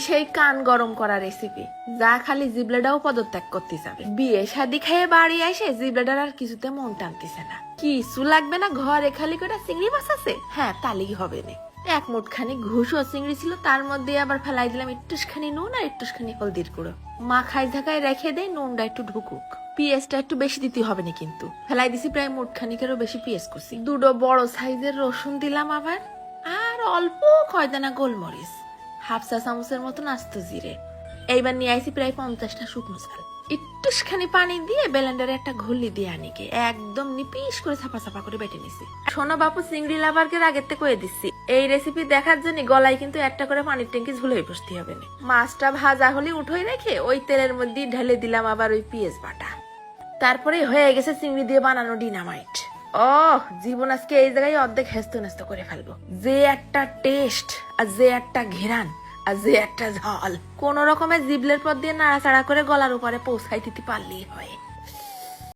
সেই কান গরম করা রেসিপি, যা খালি জিবলাটাও পদত্যাগ করতে যাবে। বিয়ে শাদী খেয়ে বাড়ি এসে জিবলাটার আর কিছুতে মন টানতেছে না। কিছু লাগবে না, ঘরে খালি করে চিংড়ি মাছ আছে, হ্যাঁ তালি হবে না। এক মুঠখানি ঘুষ ও চিংড়ি ছিল, তার মধ্যে আবার ফেলাই দিলাম একটুখানি নুন আর একটুখানি হলদির গুঁড়ো। মাখাই ঝাঁকায় রেখে দেয়, নুনটা একটু ঢুকুক। পেঁয়াজটা একটু বেশি দিতে হবে না কিন্তু। ফেলাই দিছি প্রায় মুঠখানিকেরও বেশি পেঁয়াজ করছি। দুটো বড় সাইজের রসুন দিলাম আবার, আর অল্প কয়দানা গোলমরিচ, হাফ চা চামচের মতন আস্ত জিরে। এইবার নিয়ে আইছি প্রায় 50টা শুকনো ঝাল। একটুখানি পানি দিয়ে ব্লেন্ডারে একটা ঘুলি দিয়ে আনিকে একদম নিপিস করে ছাপা ছাপা করে বেটে নিছি। শোনো বাপু, চিংড়ি লাভারকে আগের থেকে কয়ে দিচ্ছি, এই রেসিপি দেখার জন্য গলায় কিন্তু একটা করে পানির ট্যাঙ্কি ঝুলে বসতে হবে না। মাছটা ভাজা হলে উঠোই রেখে ওই তেলের মধ্যে ঢেলে দিলাম আবার ওই পেঁয়াজ বাটা। তারপরে হয়ে গেছে চিংড়ি দিয়ে বানানো ডিনামাইট। ও জীবন আজকে এই জায়গায় অর্ধেক হেস্ত নেস্ত করে ফেলবো। যে একটা টেস্ট, আর যে একটা ঘেরান, আর যে একটা ঝাল, কোন রকমের জিবলের পর দিয়ে নাড়াচাড়া করে গলার উপরে পৌঁছাই দিতে পারলেই হয়।